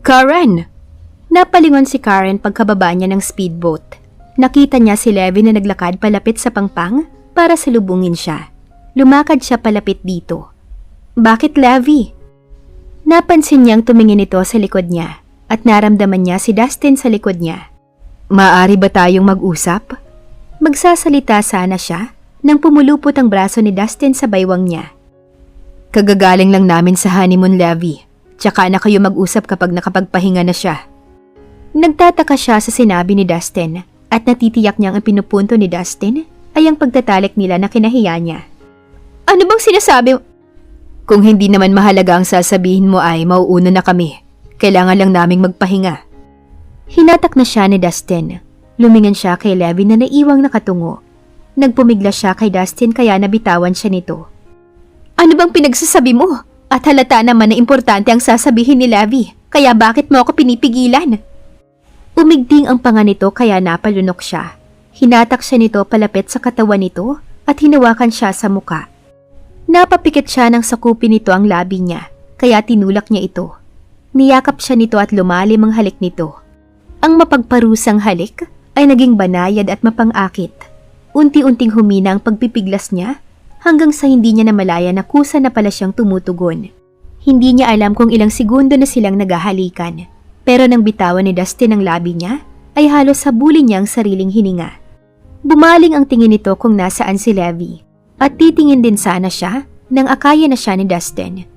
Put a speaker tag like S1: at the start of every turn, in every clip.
S1: Karen! Napalingon si Karen pagkababa niya ng speedboat. Nakita niya si Levi na naglakad palapit sa pangpang para salubungin siya. Lumakad siya palapit dito. Bakit, Levi? Napansin niyang tumingin ito sa likod niya at naramdaman niya si Dustin sa likod niya. Maaari ba tayong mag-usap? Magsasalita sana siya nang pumulupot ang braso ni Dustin sa baywang niya. Kagagaling lang namin sa honeymoon, Levi. Tsaka na kayo mag-usap kapag nakapagpahinga na siya. Nagtataka siya sa sinabi ni Dustin at natitiyak niyang ang pinupunto ni Dustin ay ang pagtatalik nila na kinahiya niya. Ano bang sinasabi? Kung hindi naman mahalaga ang sasabihin mo ay mauuna na kami. Kailangan lang naming magpahinga. Hinatak na siya ni Dustin. Lumingon siya kay Levi na naiwang nakatungo. Nagpumigla siya kay Dustin kaya nabitawan siya nito. Ano bang pinagsasabi mo? At halata naman na importante ang sasabihin ni Levi, kaya bakit mo ako pinipigilan? Umigting ang panga nito kaya napalunok siya. Hinatak siya nito palapit sa katawan nito at hinawakan siya sa muka. Napapikit siya nang sakupin nito ang labi niya, kaya tinulak niya ito. Niyakap siya nito at lumalim ang halik nito. Ang mapagparusang halik ay naging banayad at mapang-akit. Unti-unting humina ang pagpipiglas niya, hanggang sa hindi niya namalaya na kusa na pala siyang tumutugon. Hindi niya alam kung ilang segundo na silang naghahalikan. Pero nang bitawan ni Dustin ang labi niya, ay halos habulin niya ang sariling hininga. Bumaling ang tingin nito kung nasaan si Levi. At titingin din sana siya nang akaya na siya ni Dustin.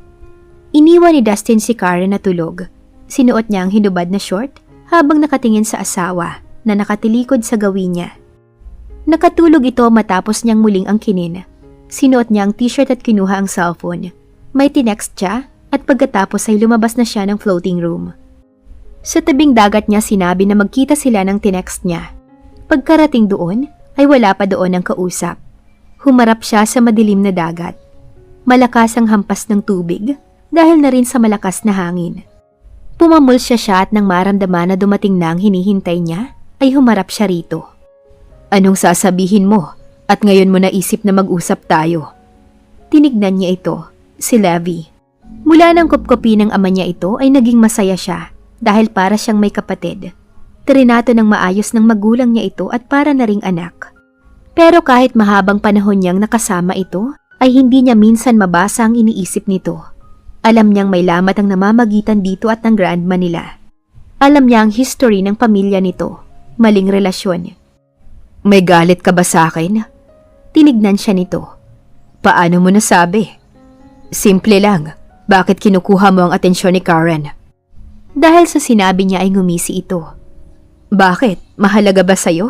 S1: Iniwan ni Dustin si Karen na tulog. Sinuot niya ang hinubad na short habang nakatingin sa asawa na nakatilikod sa gawin niya. Nakatulog ito matapos niyang muling angkinin. Sinuot niya ang t-shirt at kinuha ang cellphone. May tinext siya at pagkatapos ay lumabas na siya ng floating room. Sa tabing dagat niya sinabi na magkita sila ng tinext niya. Pagkarating doon ay wala pa doon ang kausap. Humarap siya sa madilim na dagat. Malakas ang hampas ng tubig dahil na rin sa malakas na hangin. Pumamulsya siya at nang maramdaman na dumating na ang hinihintay niya ay humarap siya rito. Anong sasabihin mo? At ngayon mo naisip na mag-usap tayo. Tinignan niya ito, si Levi. Mula ng kupkupi ng ama niya ito ay naging masaya siya dahil para siyang may kapatid. Trinato ng maayos ng magulang niya ito at para na ring anak. Pero kahit mahabang panahon niyang nakasama ito, ay hindi niya minsan mabasa ang iniisip nito. Alam niyang may lamat ang namamagitan dito at ng grandma nila. Alam niya ang history ng pamilya nito, maling relasyon. May galit ka ba sa akin? Tinignan siya nito. Paano mo nasabi? Simple lang. Bakit kinukuha mo ang atensyon ni Karen? Dahil sa sinabi niya ay ngumisi ito. Bakit? Mahalaga ba sa'yo?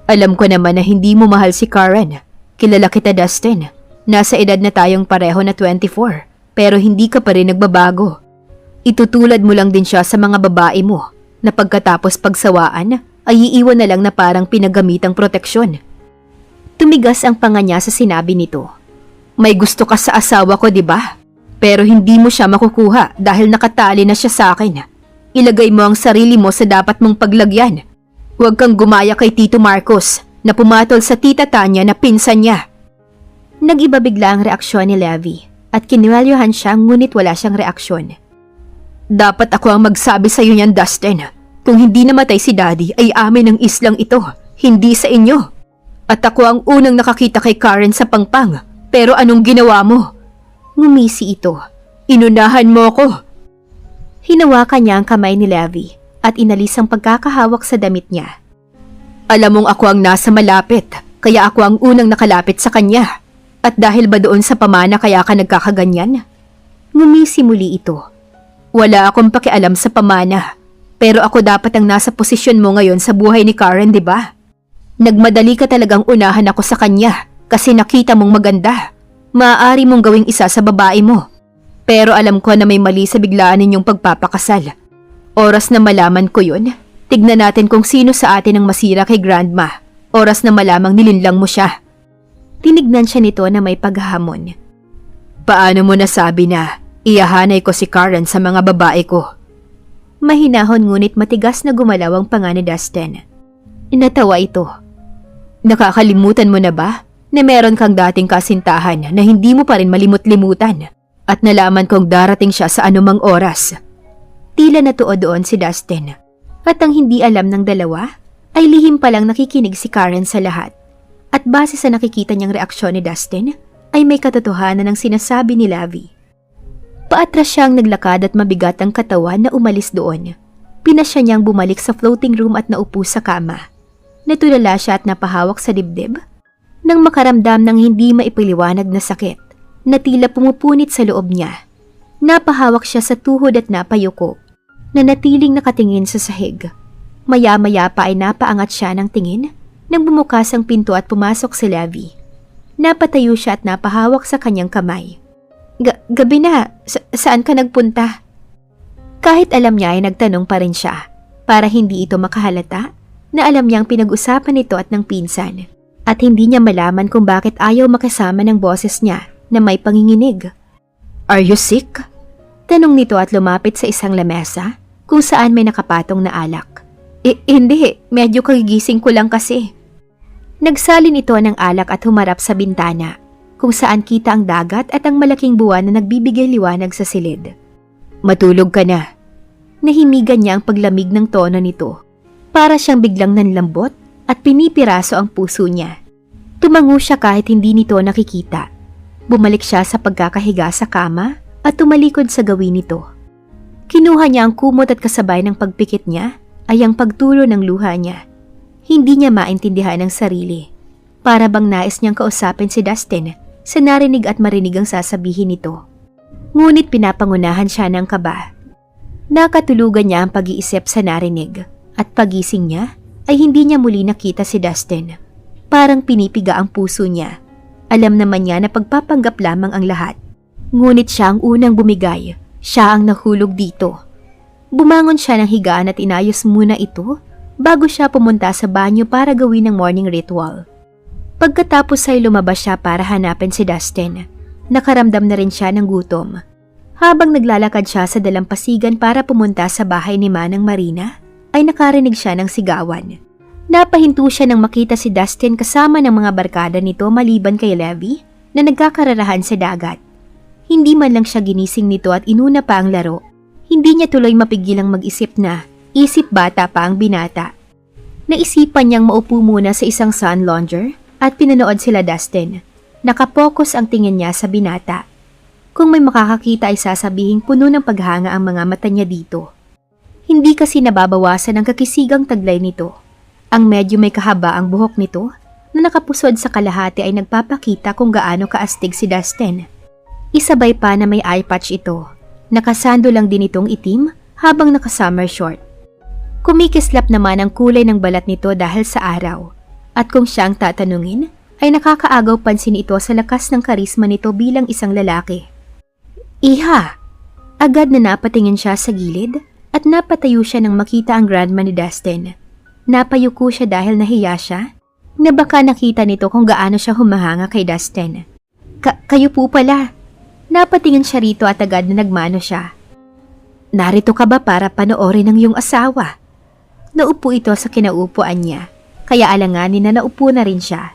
S1: Alam ko naman na hindi mo mahal si Karen. Kilala kita, Dustin. Nasa edad na tayong pareho na 24, pero hindi ka pa rin nagbabago. Itutulad mo lang din siya sa mga babae mo, na pagkatapos pagsawaan, ay iiwan na lang na parang pinagamitang proteksyon. Tumigas ang panga niya sa sinabi nito. May gusto ka sa asawa ko, di ba? Pero hindi mo siya makukuha dahil nakatali na siya sa akin. Ilagay mo ang sarili mo sa dapat mong paglagyan. Huwag kang gumaya kay Tito Marcos na pumatol sa Tita Tanya na pinsan niya. Nag-iba bigla ang reaksyon ni Levi at kinuwelyuhan siya ngunit wala siyang reaksyon. Dapat ako ang magsabi sa iyo niyan, Dustin. Kung hindi namatay si Daddy ay amin ang islang ito, hindi sa inyo. At ako ang unang nakakita kay Karen sa pangpang. Pero anong ginawa mo? Ngumisi ito. Inunahan mo ko. Hinawakan niya ang kamay ni Levi at inalis ang pagkakahawak sa damit niya. Alam mong ako ang nasa malapit, kaya ako ang unang nakalapit sa kanya. At dahil ba doon sa pamana kaya ka nagkakaganyan? Ngumisi muli ito. Wala akong pakialam sa pamana. Pero ako dapat ang nasa posisyon mo ngayon sa buhay ni Karen, di ba? Nagmadali ka talagang unahan ako sa kanya kasi nakita mong maganda. Maaari mong gawing isa sa babae mo. Pero alam ko na may mali sa biglaan ninyong pagpapakasal. Oras na malaman ko yun, tignan natin kung sino sa atin ang masira kay Grandma. Oras na malamang nilinlang mo siya. Tinignan siya nito na may paghahamon. Paano mo nasabi na iyahanay ko si Karen sa mga babae ko? Mahinahon ngunit matigas na gumalaw ang panga ni Dustin. Natawa ito. Nakakalimutan mo na ba na meron kang dating kasintahan na hindi mo pa rin malimut-limutan at nalaman kong darating siya sa anumang oras? Tila natuo doon si Dustin. At ang hindi alam ng dalawa, ay lihim palang nakikinig si Karen sa lahat. At base sa nakikita niyang reaksyon ni Dustin, ay may katotohanan ng sinasabi ni Lavi. Paatras siyang naglakad at mabigat ang katawan na umalis doon. Pinasya niyang bumalik sa floating room at naupo sa kama. Natulala siya at napahawak sa dibdib. Nang makaramdam ng hindi maipaliwanag na sakit, na tila pumupunit sa loob niya. Napahawak siya sa tuhod at napayuko, na natiling nakatingin sa sahig. Maya-maya pa ay napaangat siya ng tingin nang bumukas ang pinto at pumasok si Lavi. Napatayo siya at napahawak sa kanyang kamay. Gabi na, saan ka nagpunta? Kahit alam niya ay nagtanong pa rin siya, para hindi ito makahalata, na alam niyang pinag-usapan ito at ng pinsan, at hindi niya malaman kung bakit ayaw makasama ng boses niya na may panginginig. Are you sick? Tanong nito at lumapit sa isang lamesa kung saan may nakapatong na alak. Hindi, medyo kagigising ko lang kasi. Nagsalin ito ng alak at humarap sa bintana kung saan kita ang dagat at ang malaking buwan na nagbibigay liwanag sa silid. Matulog ka na. Nahimigan niya ang paglamig ng tono nito. Para siyang biglang nanlambot at pinipiraso ang puso niya. Tumango siya kahit hindi nito nakikita. Bumalik siya sa pagkakahiga sa kama at tumalikod sa gawin nito. Kinuha niya ang kumot at kasabay ng pagpikit niya ay ang pagtulo ng luha niya. Hindi niya maintindihan ang sarili. Para bang nais niyang kausapin si Dustin sa narinig at marinig ang sasabihin nito. Ngunit pinapangunahan siya ng kaba. Nakatulugan niya ang pag-iisip sa narinig at pagising niya ay hindi niya muli nakita si Dustin. Parang pinipiga ang puso niya. Alam naman niya na pagpapanggap lamang ang lahat. Ngunit siya ang unang bumigay. Siya ang nahulog dito. Bumangon siya ng higaan at inayos muna ito bago siya pumunta sa banyo para gawin ang morning ritual. Pagkatapos ay lumabas siya para hanapin si Dustin. Nakaramdam na rin siya ng gutom. Habang naglalakad siya sa dalampasigan para pumunta sa bahay ni Manang Marina, ay nakarinig siya ng sigawan. Napahinto siya nang makita si Dustin kasama ng mga barkada nito maliban kay Levi na nagkakararahan sa dagat. Hindi man lang siya ginising nito at inuna pa ang laro. Hindi niya tuloy mapigilang mag-isip na isip bata pa ang binata. Naisipan niyang maupo muna sa isang sun lounger at pinanood sila Dustin. Nakapokus ang tingin niya sa binata. Kung may makakakita ay sasabihin puno ng paghanga ang mga mata niya dito. Hindi kasi nababawasan ang kakisigang taglay nito. Ang medyo may kahaba ang buhok nito na nakapusod sa kalahati ay nagpapakita kung gaano kaastig si Dustin. Isabay pa na may eye patch ito. Nakasando lang din itong itim habang naka-summer short. Kumikislap naman ang kulay ng balat nito dahil sa araw. At kung siyang tatanungin, ay nakakaagaw pansin ito sa lakas ng karisma nito bilang isang lalaki. Iha! Agad na napatingin siya sa gilid at napatayo siya nang makita ang grandma ni Dustin. Napayuko siya dahil nahiya siya na baka nakita nito kung gaano siya humahanga kay Dustin. Kayo po pala. Napatingin siya rito at agad na nagmano siya. Narito ka ba para panoorin ang iyong asawa? Naupo ito sa kinaupuan niya, kaya alanganin na naupo na rin siya.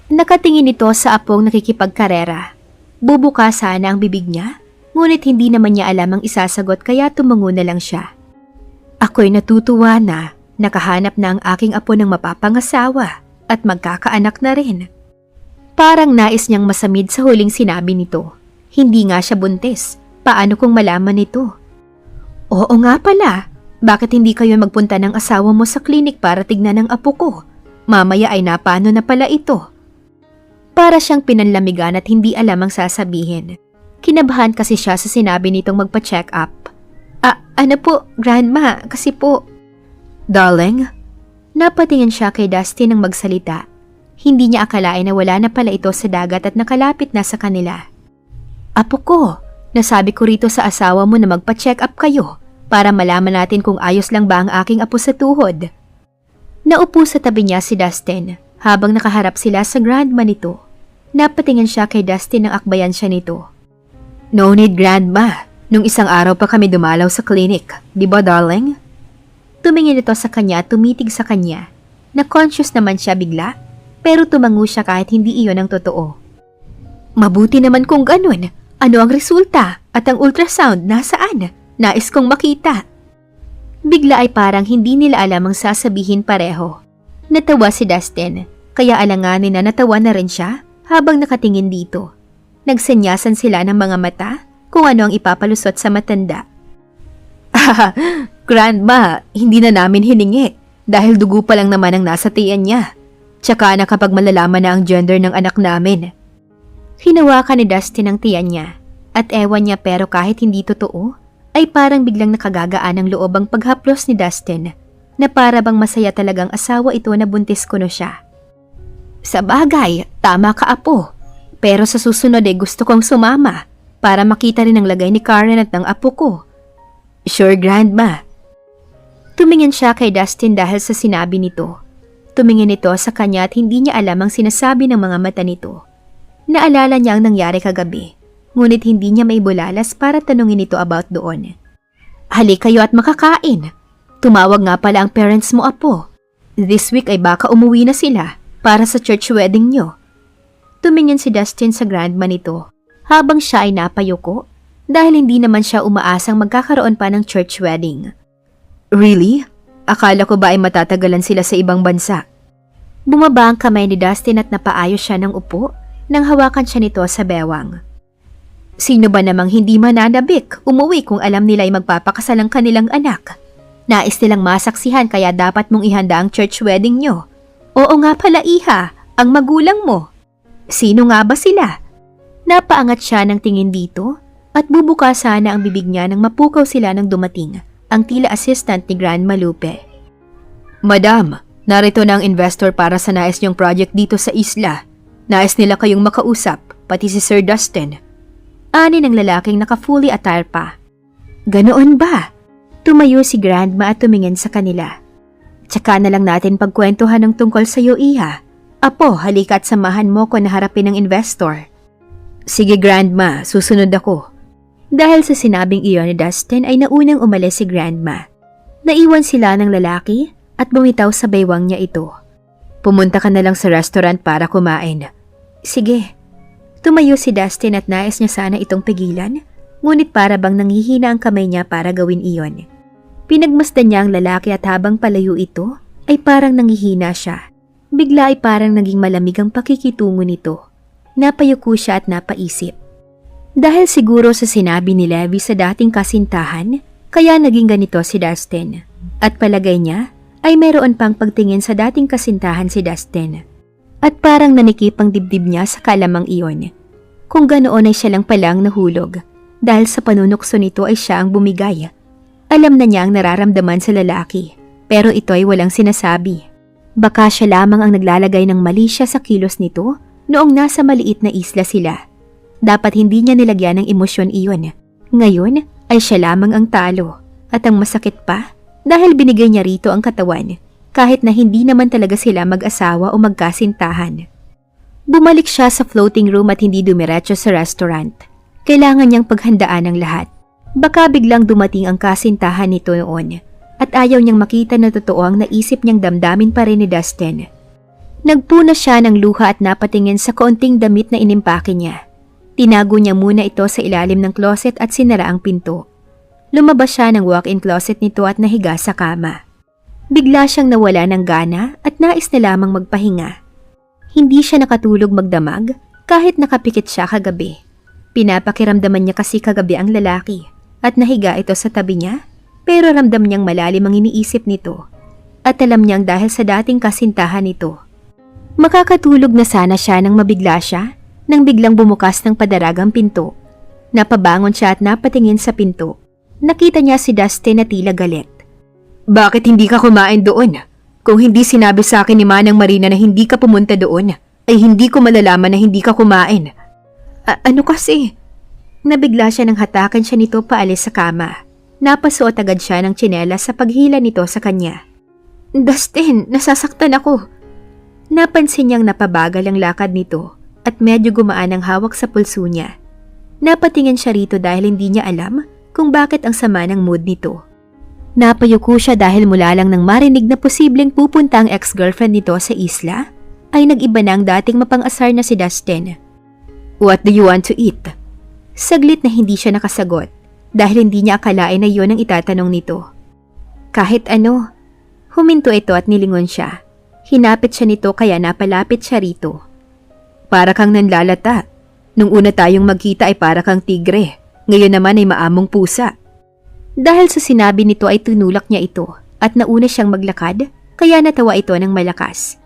S1: Nakatingin ito sa apong nakikipagkarera. Bubuka sana ang bibig niya, ngunit hindi naman niya alam ang isasagot kaya tumango na lang siya. Ako'y natutuwa na nakahanap na ang aking apo ng mapapangasawa at magkakaanak na rin. Parang nais niyang masamid sa huling sinabi nito. Hindi nga siya buntis. Paano kung malaman nito? Oo nga pala. Bakit hindi kayo magpunta ng asawa mo sa klinik para tignan ang apo ko? Mamaya ay napano na pala ito. Para siyang pinanlamigan at hindi alam ang sasabihin. Kinabahan kasi siya sa sinabi nitong magpa-check up. Ano po, grandma, kasi po. Darling? Napatingin siya kay Dusty nang magsalita. Hindi niya akalain na wala na pala ito sa dagat at nakalapit na sa kanila. Apo ko, nasabi ko rito sa asawa mo na magpa-check up kayo para malaman natin kung ayos lang ba ang aking apo sa tuhod. Naupo sa tabi niya si Dustin habang nakaharap sila sa grandma nito. Napatingin siya kay Dustin nang akbayan siya nito. No need, grandma. Nung isang araw pa kami dumalaw sa klinik, di ba darling? Tumingin ito sa kanya at tumitig sa kanya. Na-conscious naman siya bigla, pero tumango siya kahit hindi iyon ang totoo. Mabuti naman kung ganun. Ano ang resulta at ang ultrasound nasaan? Nais kong makita. Bigla ay parang hindi nila alam ang sasabihin pareho. Natawa si Dustin, kaya alanganin na natawa na rin siya habang nakatingin dito. Nagsenyasan sila ng mga mata kung ano ang ipapalusot sa matanda. Grandma, hindi na namin hiningi dahil dugo pa lang naman ang nasa tiyan niya. Tsaka na kapag malalaman na ang gender ng anak namin. Hinawakan ni Dustin ang tiyan niya at ewan niya pero kahit hindi totoo, ay parang biglang nakagagaan ang loob ang paghaplos ni Dustin na para bang masaya talagang asawa ito na buntis kuno siya. Sa bagay, tama ka apo. Pero sa susunod ay gusto kong sumama para makita rin ang lagay ni Karen at ng apo ko. Sure, Grandma. Tumingin siya kay Dustin dahil sa sinabi nito. Tumingin ito sa kanya at hindi niya alam ang sinasabi ng mga mata nito. Naalala niya ang nangyari kagabi, ngunit hindi niya maibulalas para tanungin ito about doon. Halik kayo at makakain. Tumawag nga pala ang parents mo apo. This week ay baka umuwi na sila para sa church wedding niyo. Tumingin si Dustin sa grandma nito habang siya ay napayuko dahil hindi naman siya umaasang magkakaroon pa ng church wedding. Really? Akala ko ba ay matatagalan sila sa ibang bansa? Bumaba ang kamay ni Dustin at napaayos siya ng upo nang hawakan siya nito sa bewang. Sino ba namang hindi mananabik umuwi kung alam nila ay magpapakasal ang kanilang anak? Nais nilang masaksihan kaya dapat mong ihanda ang church wedding nyo. Oo nga pala iha, ang magulang mo. Sino nga ba sila? Napaangat siya ng tingin dito at bubuka sana ang bibig niya nang mapukaw sila nang dumating ang tila assistant ni Grandma Lupe. Madam, narito na ang investor para sa nais niyong project dito sa isla. Nais nila kayong makausap, pati si Sir Dustin. Ani ng lalaking naka-fully attire pa. Ganoon ba? Tumayo si Grandma at tumingin sa kanila. Tsaka na lang natin pagkwentuhan ng tungkol sa iyo, iha. Apo, halika at samahan mo ko na harapin ng investor. Sige, Grandma, susunod ako. Dahil sa sinabing iyon ni Dustin ay naunang umalis si Grandma. Naiwan sila ng lalaki at bumitaw sa baywang niya ito. Pumunta ka na lang sa restaurant para kumain. Sige. Tumayo si Dustin at nais niya sana itong pigilan, ngunit para bang nanghihina ang kamay niya para gawin iyon. Pinagmasdan niya ang lalaki at habang palayo ito, ay parang nanghihina siya. Bigla ay parang naging malamig ang pakikitungo nito. Napayuko siya at napaisip. Dahil siguro sa sinabi ni Levi sa dating kasintahan, kaya naging ganito si Dustin. At palagay niya ay mayroon pang pagtingin sa dating kasintahan si Dustin. At parang nanikip ang dibdib niya sa kalamang iyon. Kung ganoon ay siya lang palang nahulog. Dahil sa panunukso nito ay siya ang bumigay. Alam na niya ang nararamdaman sa lalaki, pero ito ay walang sinasabi. Baka siya lamang ang naglalagay ng mali siya sa kilos nito noong nasa maliit na isla sila. Dapat hindi niya nilagyan ng emosyon iyon. Ngayon ay siya lamang ang talo. At ang masakit pa, dahil binigay niya rito ang katawan, kahit na hindi naman talaga sila mag-asawa o magkasintahan. Bumalik siya sa floating room at hindi dumiretso sa restaurant. Kailangan niyang paghandaan ang lahat. Baka biglang dumating ang kasintahan nito noon at ayaw niyang makita na totoo ang naisip niyang damdamin pa rin ni Dustin. Nagpuna siya ng luha at napatingin sa kaunting damit na inimpake niya. Tinago niya muna ito sa ilalim ng closet at sinara ang pinto. Lumabas siya ng walk-in closet nito at nahiga sa kama. Bigla siyang nawala ng gana at nais na lamang magpahinga. Hindi siya nakatulog magdamag kahit nakapikit siya kagabi. Pinapakiramdaman niya kasi kagabi ang lalaki at nahiga ito sa tabi niya pero ramdam niyang malalim ang iniisip nito at alam niyang dahil sa dating kasintahan nito. Makakatulog na sana siya nang mabigla siya nang biglang bumukas ng padaragang pinto. Napabangon siya at napatingin sa pinto. Nakita niya si Dustin na tila galit. Bakit hindi ka kumain doon? Kung hindi sinabi sa akin ni Manang Marina na hindi ka pumunta doon, ay hindi ko malalaman na hindi ka kumain. Ano kasi? Nabigla siya nang hatakan siya nito paalis sa kama. Napasuot agad siya ng tsinelas sa paghila nito sa kanya. Dustin, nasasaktan ako. Napansin niyang napabagal ang lakad nito at medyo gumaan ang hawak sa pulso niya. Napatingin siya rito dahil hindi niya alam kung bakit ang sama ng mood nito. Napayuko siya dahil mula lang nang marinig na posibleng pupunta ang ex-girlfriend nito sa isla, ay nag-iba na ang dating mapang-asar na si Dustin. What do you want to eat? Saglit na hindi siya nakasagot. dahil hindi niya akalain na iyon ang itatanong nito. Kahit ano, huminto ito at nilingon siya. Hinapit siya nito kaya napalapit siya rito. Para kang nanlalata. Nung una tayong magkita ay para kang tigre. Ngayon naman ay maamong pusa. Dahil sa sinabi nito ay tinulak niya ito at nauna siyang maglakad kaya natawa ito ng malakas.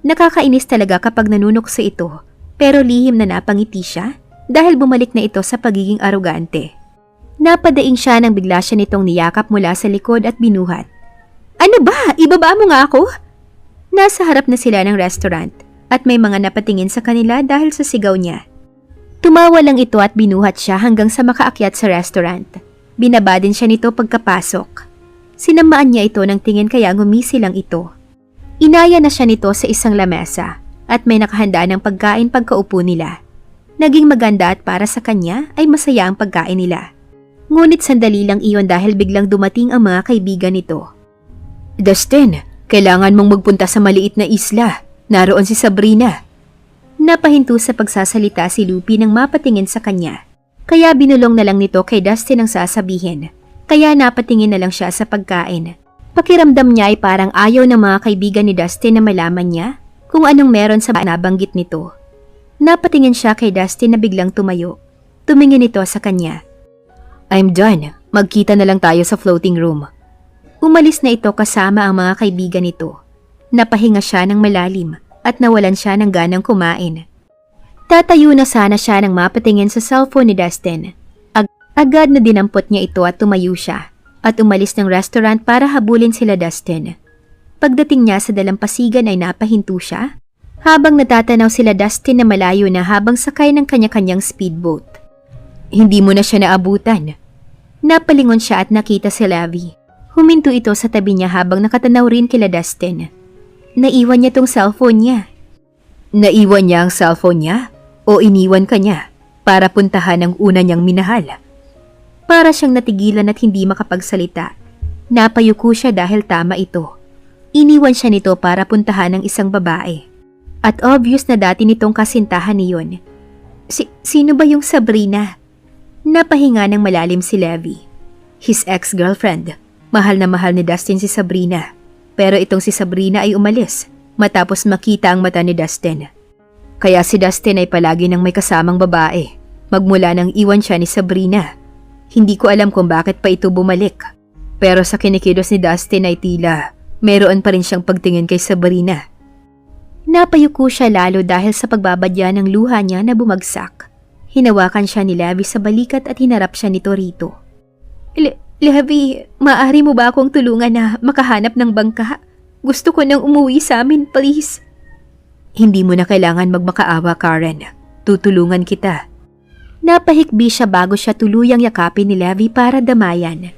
S1: Nakakainis talaga kapag nanunokso ito pero lihim na napangiti siya dahil bumalik na ito sa pagiging arogante. Napadaing siya nang bigla siya nitong niyakap mula sa likod at binuhat. Ano ba? Ibaba mo nga ako? Nasa harap na sila ng restaurant at may mga napatingin sa kanila dahil sa sigaw niya. Tumawa lang ito at binuhat siya hanggang sa makaakyat sa restaurant. Binaba din siya nito pagkapasok. Sinamaan niya ito ng tingin kaya ngumisi lang ito. Inaya na siya nito sa isang lamesa at may nakahanda ng pagkain pagkaupo nila. Naging maganda at para sa kanya ay masaya ang pagkain nila. Ngunit sandali lang iyon dahil biglang dumating ang mga kaibigan nito. Dustin, kailangan mong magpunta sa maliit na isla. Naroon si Sabrina. Napahinto sa pagsasalita si Lupi nang mapatingin sa kanya. Kaya binulong na lang nito kay Dustin ang sasabihin. Kaya napatingin na lang siya sa pagkain. Pakiramdam niya ay parang ayaw ng mga kaibigan ni Dustin na malaman niya kung anong meron sa nabanggit nito. Napatingin siya kay Dustin na biglang tumayo. Tumingin ito sa kanya. I'm done. Magkita na lang tayo sa floating room. Umalis na ito kasama ang mga kaibigan nito. Napahinga siya ng malalim at nawalan siya ng ganang kumain. Tatayo na sana siya nang mapatingin sa cellphone ni Dustin. Agad na dinampot niya ito at tumayo siya at umalis ng restaurant para habulin sila Dustin. Pagdating niya sa dalampasigan ay napahinto siya habang natatanaw sila Dustin na malayo na habang sakay ng kanya-kanyang speedboat. Hindi mo na siya naabutan. Napalingon siya at nakita si Lavi. Huminto ito sa tabi niya habang nakatanaw rin kila Dustin. Naiwan niya tong cellphone niya. Naiwan niya ang cellphone niya o iniwan ka niya para puntahan ang una niyang minahal? Para siyang natigilan at hindi makapagsalita. Napayuko siya dahil tama ito. Iniwan siya nito para puntahan ng isang babae. At obvious na dati nitong kasintahan niyon. Sino ba yung Sabrina? Napahinga ng malalim si Levi. His ex-girlfriend. Mahal na mahal ni Dustin si Sabrina. Pero itong si Sabrina ay umalis matapos makita ang mata ni Dustin. Kaya si Dustin ay palagi nang may kasamang babae. Magmula nang iwan siya ni Sabrina. Hindi ko alam kung bakit pa ito bumalik. Pero sa kinikilos ni Dustin ay tila meron pa rin siyang pagtingin kay Sabrina. Napayuko siya lalo dahil sa pagbabadya ng luha niya na bumagsak. Hinawakan siya ni Levi sa balikat at hinarap siya nito rito. Levi, maaari mo ba akong tulungan na makahanap ng bangka? Gusto ko nang umuwi sa amin, please. Hindi mo na kailangan magmakaawa, Karen. Tutulungan kita. Napahikbi siya bago siya tuluyang yakapin ni Levi para damayan.